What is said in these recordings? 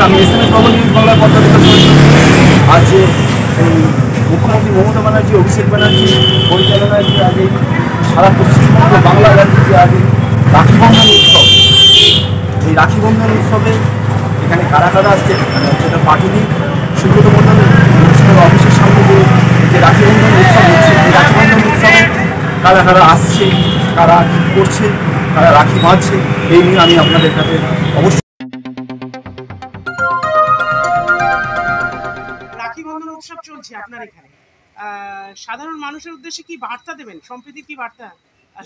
নমস্কার, আমি SMS বাবু news বাংলার পত্রিকা আজ মুখ্যমন্ত্রী মমতা ব্যানার্জি, অভিষেক ব্যানার্জি পরিচালনায় যে আজ এই সারা পশ্চিমবঙ্গ বাংলা রাজ্যে যে আজ রাখি বন্ধন উৎসব, এই রাখি বন্ধন উৎসবে এখানে কারা কারা আসছে, সেটা পাটুলি সুব্রত মন্ডল অফিসের সামনে যে রাখি বন্ধন উৎসব হচ্ছে, এই রাখি বন্ধন উৎসবে কারা কারা আসছে, কারা কী করছে, কারা রাখি বাঁধছে, এই নিয়ে আমি আপনাদের কাছে অবশ্যই। রাখি বন্ধন উৎসব চলছে আপনার এখানে, সাধারণ মানুষের উদ্দেশ্যে কি বার্তা দেবেন, সম্প্রীতির কি বার্তা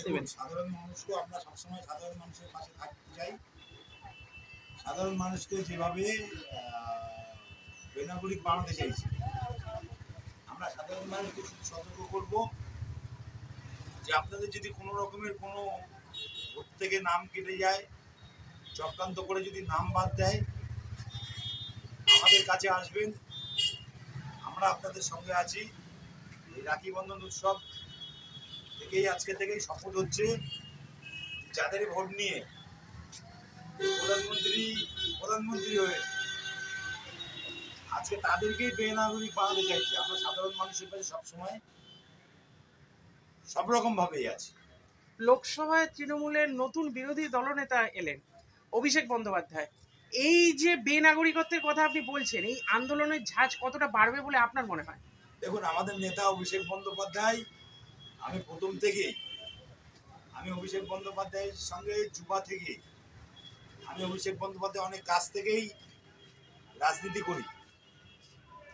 দেবেন? সাধারণ মানুষকে আমরা সবসময় সাধারণ মানুষের পাশে থাকতে চাই। সাধারণ মানুষকে যেভাবে বেনাগরিক বানাতে চাইছি, আমরা সাধারণ মানুষকে শুধু সতর্ক করব যে আপনাদের যদি কোনো রকমের কোনো ভোট থেকে নাম কেটে যায়, চক্রান্ত করে যদি নাম বাদ দেয়, আমাদের কাছে আসবেন, আমরা আপনাদের সঙ্গে আছি। এই রাখি বন্ধন উৎসব থেকেই আজকে থেকেই শপথ হচ্ছে, যাদের ভোট নিয়ে প্রধানমন্ত্রী হয়ে আজকে তাদেরকেই বেনাগরিক বানাতে চাইছি। আমরা সাধারণ মানুষের কাছে সবসময় সব রকম ভাবেই আছি। লোকসভায় তৃণমূলের নতুন বিরোধী দলনেতা এলেন, অভিষেক বন্দ্যোপাধ্যায়। এই যে বেনাগরিকত্বের কথা আপনি বলছেন, এই আন্দোলনের ঝাঁজ কতটা বাড়বে বলে আপনার মনে হয়? দেখুন, আমাদের নেতা অভিষেক বন্দ্যোপাধ্যায়, আমি প্রথম থেকেই অভিষেক বন্দ্যোপাধ্যায়ের সঙ্গে যুবা থেকে আমি অভিষেক বন্দ্যোপাধ্যায় অনেক কাছ থেকেই রাজনীতি করি।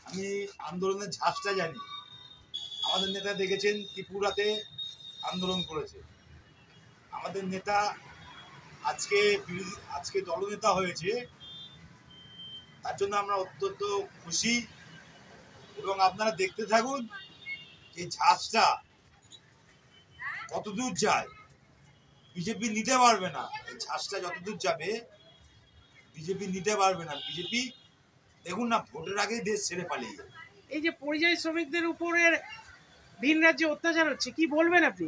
আমি আন্দোলনের ঝাঁজটা জানি। আমাদের নেতা দেখেছেন ত্রিপুরাতে আন্দোলন করেছে। আমাদের নেতা আজকে দলনেতা হয়েছে, তার জন্য আমরা অত্যন্ত খুশি। এবং আপনারা দেখতে থাকুন যে ঝাঁজটা কতদূর যায়। বিজেপি নিতে পারবে না, এই ঝাঁজটা যতদূর যাবে বিজেপি নিতে পারবে না। বিজেপি দেখুন না, ভোটের আগেই দেশ ছেড়ে পালিয়ে যাবে। এই যে পরিযায়ী শ্রমিকদের উপরে ভিন রাজ্যে অত্যাচার হচ্ছে, কি বলবেন আপনি?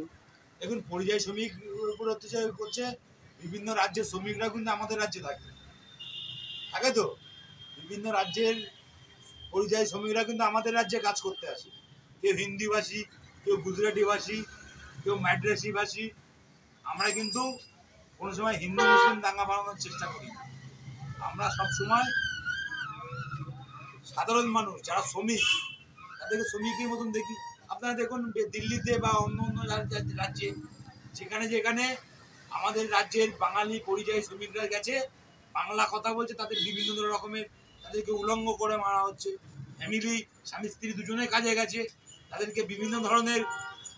দেখুন, পরিযায়ী শ্রমিক উপর অত্যাচার করছে বিভিন্ন রাজ্যের শ্রমিকরা, কিন্তু আমাদের রাজ্যে থাকে তো বিভিন্ন রাজ্যের পরিযায়ী শ্রমিকরা কিন্তু আমাদের রাজ্যে কাজ করতে আসে। কেউ হিন্দিভাষী, কেউ গুজরাটি ভাষী, কেউ মাদ্রাসি ভাষী। আমরা কিন্তু কোনো সময় হিন্দু মুসলিম দাঙ্গা বানানোর চেষ্টা করি না। আমরা সবসময় সাধারণ মানুষ যারা শ্রমিক, তাদেরকে শ্রমিকের মতন দেখি। আপনারা দেখুন দিল্লিতে বা অন্য অন্য রাজ্যে যেখানে আমাদের রাজ্যের বাঙালি পরিযায়ী শ্রমিকরা গেছে, বাংলা কথা বলছে, তাদের বিভিন্ন রকমের তাদেরকে উলঙ্গ করে মারা হচ্ছে। ফ্যামিলি স্বামী স্ত্রী দুজনে কাজে গেছে, তাদেরকে বিভিন্ন ধরনের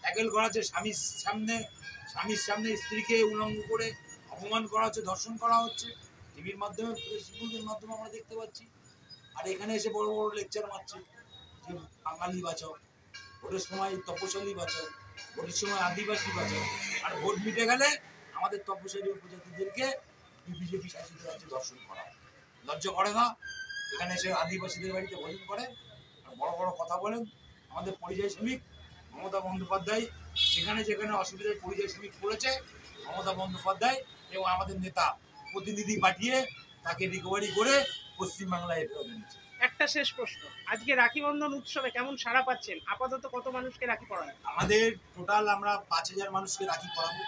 ট্যাকেল করা হচ্ছে। স্বামীর সামনে স্ত্রীকে উলঙ্গ করে অপমান করা হচ্ছে, ধর্ষণ করা হচ্ছে। টিভির মাধ্যমে, ফেসবুকের মাধ্যমে আমরা দেখতে পাচ্ছি। আর এখানে এসে বড় বড় লেকচার মারছে যে বাঙালি বাঁচাও, ভোটের সময় তপশালী বাঁচাও, ভোটের সময় আদিবাসী বাঁচাও। আর ভোট মিটে গেলে আমাদের তপশালী উপজাতিদেরকে বিজেপি শাসিত রাজ্যে ধর্ষণ করা। লজ্জা করে না? এখানে এসে আদিবাসীদের বাড়িতে ভোজন করেন আর বড় বড় কথা বলেন। আমাদের পরিযায়ী শ্রমিক মমতা বন্দ্যোপাধ্যায় যেখানে অসুবিধায় পরিযায়ী শ্রমিক পড়েছে, মমতা বন্দ্যোপাধ্যায় এবং আমাদের নেতা প্রতিনিধি পাঠিয়ে তাকে রিকভারি করে পশ্চিমবাংলায় ফেরত এনেছে। একটা শেষ প্রশ্ন, আজকে রাখি বন্ধন উৎসবে কেমন সাড়া পাচ্ছেন? আপাতত কত মানুষকে রাখি পরান? আমাদের টোটাল আমরা 5000 মানুষকে রাখি পরাবো।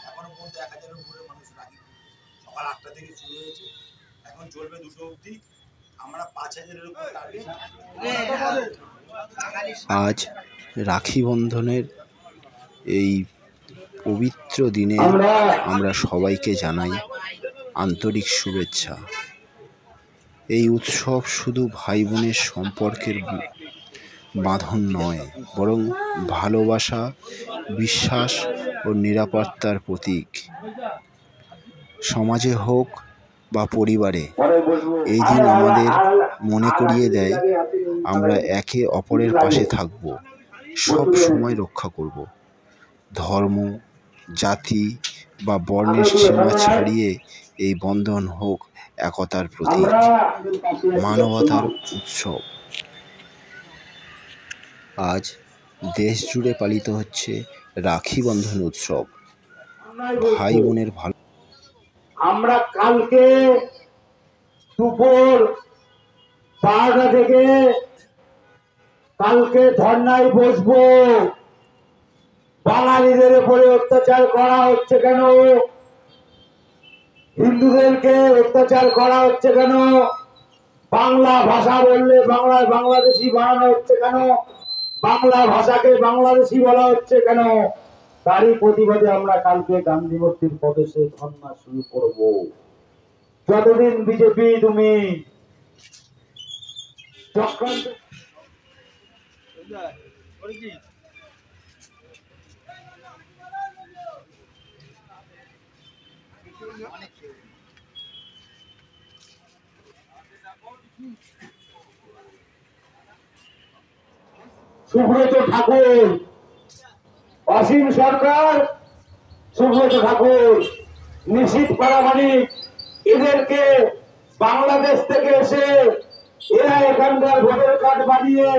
এখনো পর্যন্ত 1000-এর উপরে মানুষ রাখি সকাল 8টা থেকে শুরু হয়েছে, এখন চলবে 2টো অবধি। আমরা 5000-এর উপর টার্গেট। আজ রাখি বন্ধনের এই পবিত্র দিনে আমরা সবাইকে জানাই আন্তরিক শুভেচ্ছা। এই উৎসব শুধু ভাই বোনের সম্পর্কের বাঁধন নয়, বরং ভালোবাসা, বিশ্বাস ও নিরাপত্তার প্রতীক। সমাজে হোক বা পরিবারে, এই দিন আমাদের মনে করিয়ে দেয় আমরা একে অপরের পাশে থাকব, সব সময় রক্ষা করব। ধর্ম, জাতি বা বর্ণের সীমা ছাড়িয়ে এই বন্ধন হোক একতার প্রতীক, মানবতার উৎসব। আজ দেশ জুড়ে পালিত হচ্ছে রাখি বন্ধন উৎসব। ভাই বোনের ভালো। আমরা কালকে দুপুর 12টা থেকে কালকে ধর্নায় বসবো। বাঙালিদের উপরে অত্যাচার করা হচ্ছে কেন? হিন্দুদেরকে অত্যাচার করা হচ্ছে কেন? বাংলা ভাষা বললে বাংলায় বাংলাদেশি বানানো হচ্ছে কেন? বাংলা ভাষাকে বাংলাদেশি বলা হচ্ছে কেন? তারই প্রতিবাদে আমরা কালকে গান্ধী মূর্তির প্রদেশে ধর্ণা শুরু করব। যতদিন বিজেপি তুমি চক্রান্ত সুব্রত ঠাকুর, অসীম সরকার, সুব্রত ঠাকুর, নিশীথ প্রামাণিক, এদেরকে বাংলাদেশ থেকে এসে এরা এখানকার ভোটার কার্ড বানিয়ে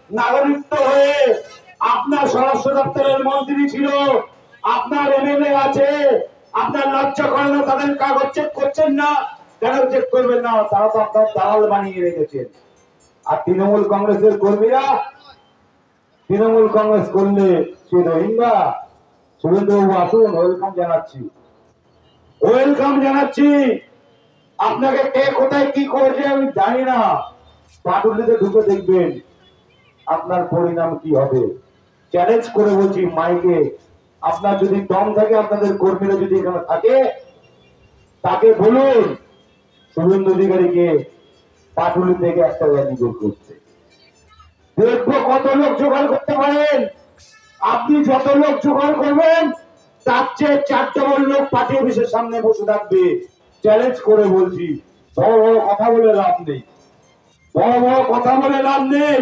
নাগরিকত্ব হয়ে আপনার স্বরাষ্ট্র দপ্তরের মন্ত্রী ছিল, আপনার এমএলএ আছে, আপনার লজ্জা করে না? তাদের কাগজ চেক করছেন না কেন? চেক করবেন না, তারা তো আপনার দালাল বানিয়ে রেখেছেন। আর তৃণমূল কংগ্রেসের কর্মীরা তৃণমূল কংগ্রেস করলে সে রোহিঙ্গা। সুরেন্দ্রবাবু আসুন, ওয়েলকাম জানাচ্ছি, ওয়েলকাম জানাচ্ছি। আপনাকে কে কোথায় কি করেছে আমি জানি না, পাটুলিতে ঢুকে দেখবেন আপনার পরিণাম কি হবে। চ্যালেঞ্জ করে বলছি মাইকে, আপনার যদি দম থাকে, আপনাদের কর্মীরা যদি এখানে থাকে, তাকে বলুন শুভেন্দু অধিকারীকে পাটুলি থেকে একটা র্যালি বের করতে। দেখবো কত লোক জোগাড় করতে পারেন। আপনি যত লোক জোগাড় করবেন তার চেয়ে 4 ডবল লোক পার্টি অফিসের সামনে বসে থাকবে। চ্যালেঞ্জ করে বলছি, বড় বড় কথা বলে লাভ নেই, বড় বড় কথা বলে লাভ নেই।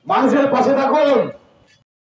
মানুষের পাশে থাকুন।